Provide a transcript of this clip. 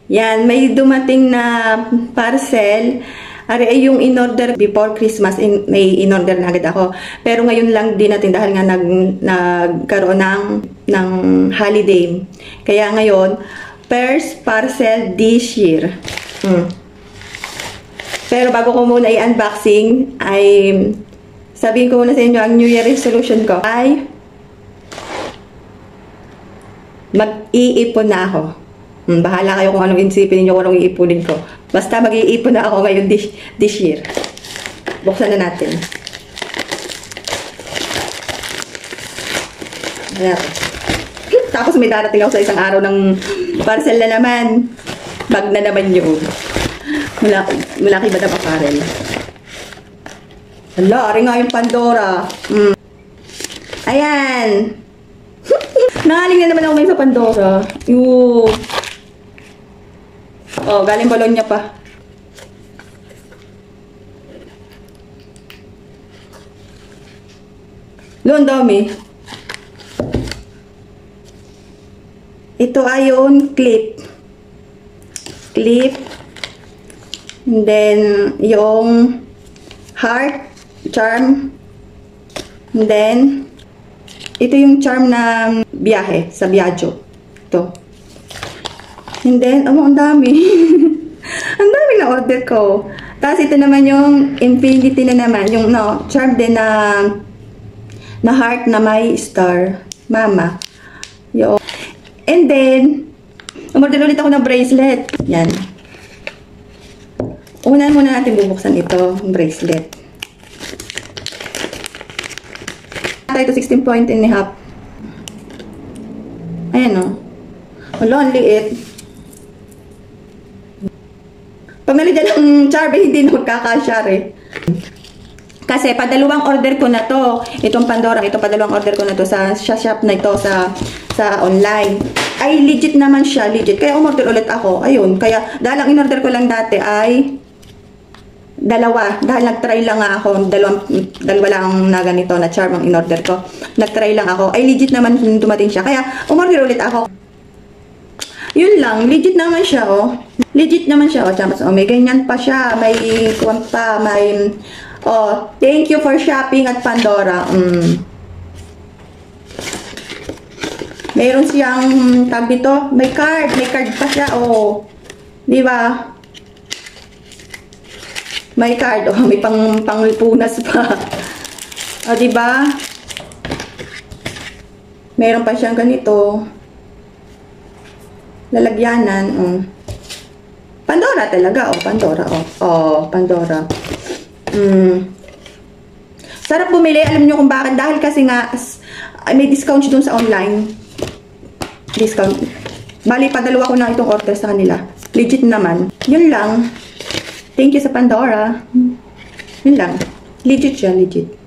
Yan, may dumating na parcel. Ari ay yung in-order before Christmas, may in-order na agad ako. Pero ngayon lang din natin dahil nga nagkaroon ng holiday. Kaya ngayon, first parcel this year. Pero bago ko muna i-unboxing, ay sabihin ko muna sa inyo ang New Year resolution ko ay mag-iipon na ako. Bahala kayo kung anong isipin niyo, kung anong iipunin ko. Basta mag-iipon na ako ngayon this year. Buksan na natin. Ayan. Tapos may darating ako sa isang araw ng parcel na naman. Bag na naman yun. Malaki ba na paparel? Hala, ari nga yung Pandora. Ayan. Nangaling na naman ako ngayon sa Pandora. Yung... Oh, galing Bologna pa. Doon, dami. Ito ay yung clip. Clip. And then, yung heart, charm. And then, ito yung charm na biyahe sa Biagio. Ito. And then, ang dami. Ang dami na order ko. Tapos ito naman yung infinity na naman. Yung charm din na heart na may star. Mama. Yo. And then, umorder ulit ako ng bracelet. Yan. Unahan muna natin bubuksan ito. Yung bracelet. Ito 16 point and a half. Ayan o. Wala, ang liit. Pag nalidyan ng charm, hindi na magkakasya eh. Kasi padalawang order ko na to. Itong Pandora, ito padalawang order ko na to sa shop na ito sa online. Ay legit naman siya, legit. Kaya umorder ulit ako. Ayun, kaya dahil ang in-order ko lang dati ay dalawa. Dahil nag-try lang nga ako, dalawa lang na ganito na charm ang in-order ko. Nag-try lang ako. Ay legit naman dumating siya. Kaya umorder ulit ako. Yun lang, legit naman siya, oh. Legit naman siya, oh. Tapos, oh, may ganyan pa siya. May kuwan pa, may... Oh, thank you for shopping at Pandora. Meron siyang tag dito. May card pa siya, oh. Di ba? May card, oh. May pangpunas pa. Oh, di ba? Meron pa siyang ganito. Lalagyanan, oh. Pandora talaga, oh. Pandora, oh. Oh, Pandora. Sarap bumili. Alam niyo kung bakit? Dahil kasi nga may discount dun sa online. Discount. Bali, padalawa ko na itong order sa kanila. Legit naman. Yun lang. Thank you sa Pandora. Yun lang. Legit siya, legit.